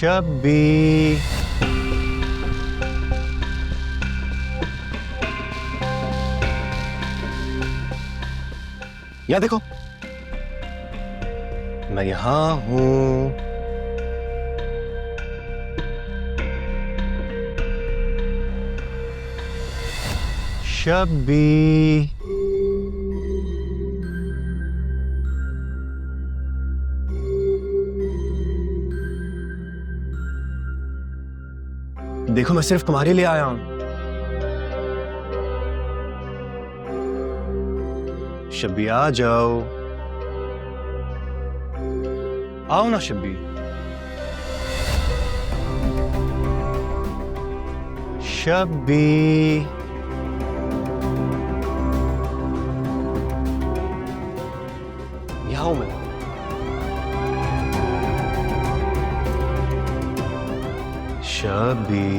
शब्बी। या देखो, मैं यहां हूं। शब्बी। देखो, मैं सिर्फ तुम्हारे लिए आया हूं। शब्बी आ जाओ, आओ ना शब्बी। शब्बी। यहाँ हूं मैं। शब्बी।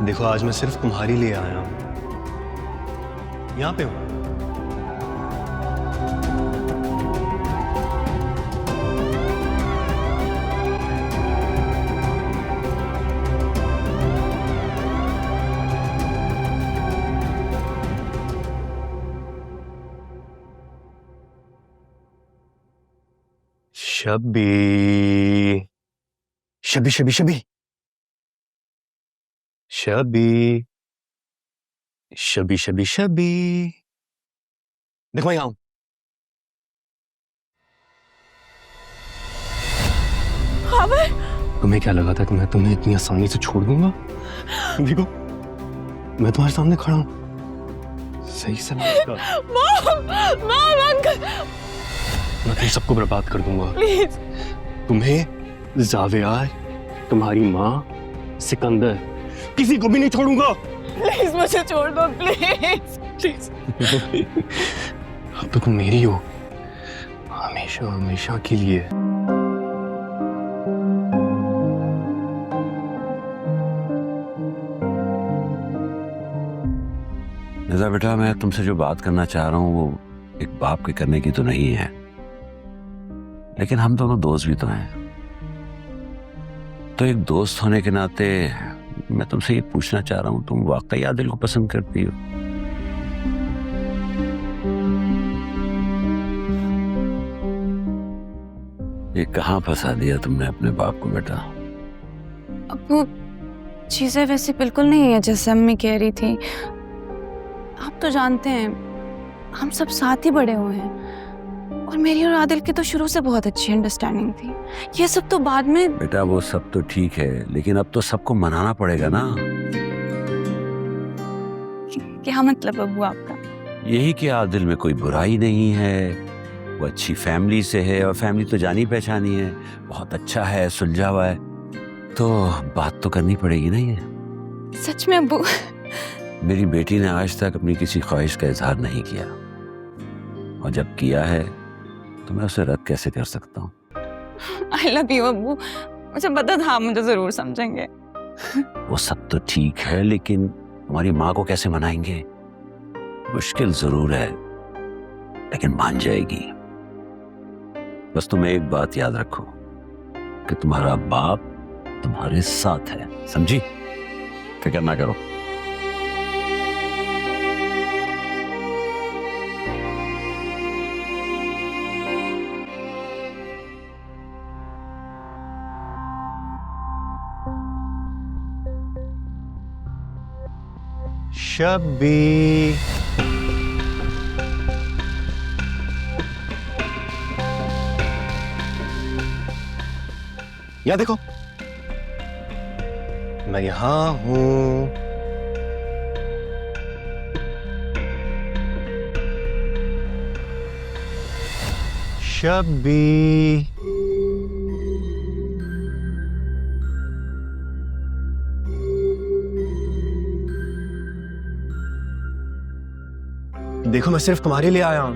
देखो, आज मैं सिर्फ तुम्हारे लिए आया हूं। यहां पे हूं। शब्बी। शब्बी शब्बी शब्बी शब्बी शब्बी शब्बी शब्बी। देखो, मैं यहां हूं। तुम्हें क्या लगा था कि मैं तुम्हें इतनी आसानी से छोड़ दूंगा? देखो, मैं तुम्हारे सामने खड़ा हूं, सही सलामत। मैं तुम सबको बर्बाद कर दूंगा। प्लीज। तुम्हें, जावेयार, तुम्हारी माँ, सिकंदर, किसी को भी नहीं छोड़ूंगा। प्लीज मुझे छोड़ दो, प्लीज प्लीज। अब तो तुम मेरी हो, हमेशा हमेशा के लिए। निज़ा बेटा, मैं तुमसे जो बात करना चाह रहा हूँ वो एक बाप के करने की तो नहीं है, लेकिन हम दोनों दोस्त भी तो हैं। तो एक दोस्त होने के नाते मैं तुमसे ये पूछना चाह रहा हूँ, तुम वाकई आदिल को पसंद करती हो? ये कहाँ फंसा दिया तुमने अपने बाप को बेटा? अब वो चीजें वैसे बिल्कुल नहीं है जैसे अम्मी कह रही थी। आप तो जानते हैं, हम सब साथ ही बड़े हुए हैं और मेरी और आदिल की तो शुरू से बहुत अच्छी अंडरस्टैंडिंग थी। ये सब तो बाद में। बेटा वो सब तो ठीक है, लेकिन अब तो सबको मनाना पड़ेगा ना। क्या मतलब अब्बू आपका? यही कि आदिल में कोई बुराई नहीं है, वो अच्छी फैमिली से है और फैमिली तो जानी पहचानी है, बहुत अच्छा है, सुलझा हुआ है, तो बात तो करनी पड़ेगी ना। ये सच में अब्बू? मेरी बेटी ने आज तक अपनी किसी ख्वाहिश का इजहार नहीं किया, और जब किया है तो मैं उसे रद्द कैसे कर सकता हूँ? आई लव यू अब्बू, मुझे पता था आप मुझे जरूर समझेंगे। वो सब तो ठीक है, लेकिन हमारी माँ को कैसे मनाएंगे? मुश्किल जरूर है, लेकिन मान जाएगी। बस तुम एक बात याद रखो कि तुम्हारा बाप तुम्हारे साथ है, समझी? फिक्र ना करो। शब्बी। या देखो, मैं यहां हूं। शब्बी। देखो, मैं सिर्फ तुम्हारे लिए आया हूं।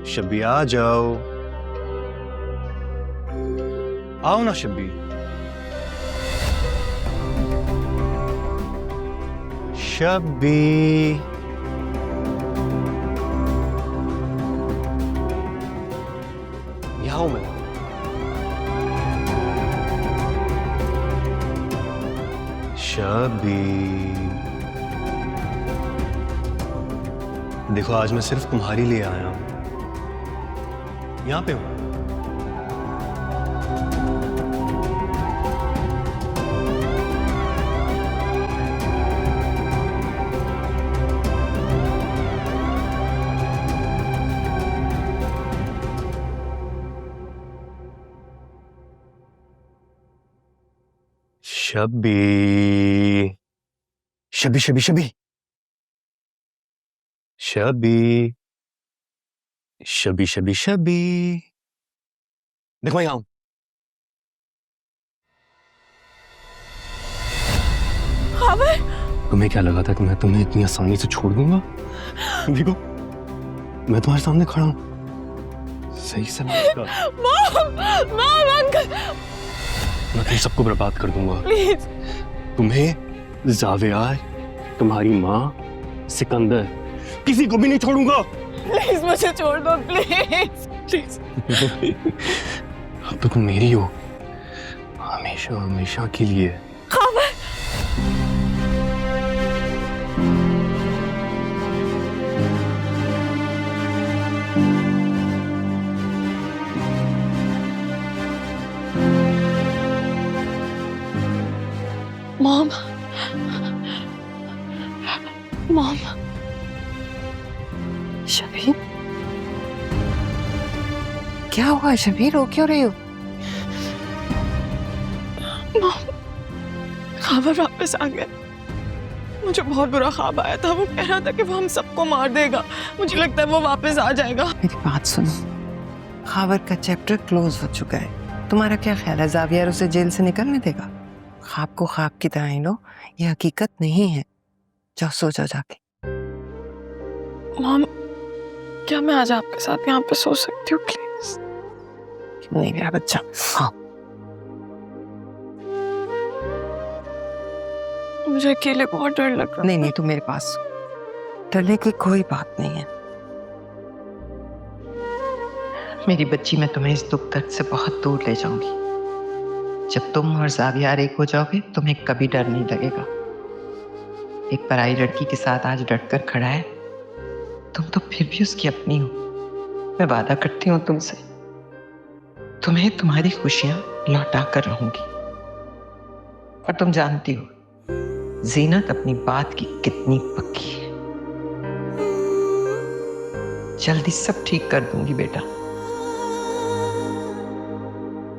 शब्बी आ जाओ, आओ ना शब्बी। शब्बी। हूं मैं? शबी, देखो आज मैं सिर्फ तुम्हारे लिए आया हूं, यहां पे हूं। शबी, शबी शबी शबी शबी शबी शबी शबी, देखो मैं यहां हूं। खाबर, तुम्हें क्या लगा था कि मैं तुम्हें इतनी आसानी से छोड़ दूंगा? देखो मैं तुम्हारे सामने खड़ा हूं, सही समय का। मॉम अंकल मैं तुम सबको बर्बाद कर दूंगा, प्लीज। तुम्हें, जावियार, तुम्हारी माँ, सिकंदर, किसी को भी नहीं छोड़ूंगा। प्लीज मुझे छोड़ दो प्लीज प्लीज। अब तो तुम मेरी हो, हमेशा हमेशा के लिए। खाबर, मॉम मॉम। शबीर, क्या हुआ शबीर, रो क्यों रही हो? मॉम, खाबर वापस आ गया। मुझे बहुत बुरा ख्वाब आया था, वो कह रहा था कि वो हम सबको मार देगा। मुझे लगता है वो वापस आ जाएगा। मेरी बात सुनो, खाबर का चैप्टर क्लोज हो चुका है। तुम्हारा क्या ख्याल है, जावियर उसे जेल से निकलने देगा? ख्वाब को ख्वाब की तरह ही लो, ये हकीकत नहीं है। जाओ सो जाओ जाके। मॉम, क्या मैं आज आपके साथ यहाँ पे सो सकती हूँ प्लीज? नहीं मेरा बच्चा, हाँ। मुझे अकेले बहुत डर लग रहा है। नहीं नहीं, तुम मेरे पास सो। डरने की कोई बात नहीं है मेरी बच्ची। मैं तुम्हें इस दुख दर्द से बहुत दूर ले जाऊंगी। जब तुम और जावियार एक हो जाओगे, तुम्हें कभी डर नहीं लगेगा। एक पराई लड़की के साथ आज डटकर खड़ा है, तुम तो फिर भी उसकी अपनी हो। मैं वादा करती हूँ तुमसे, तुम्हें तुम्हारी खुशियां लौटा कर रहूंगी। और तुम जानती हो जीनत अपनी बात की कितनी पक्की है। जल्दी सब ठीक कर दूंगी बेटा।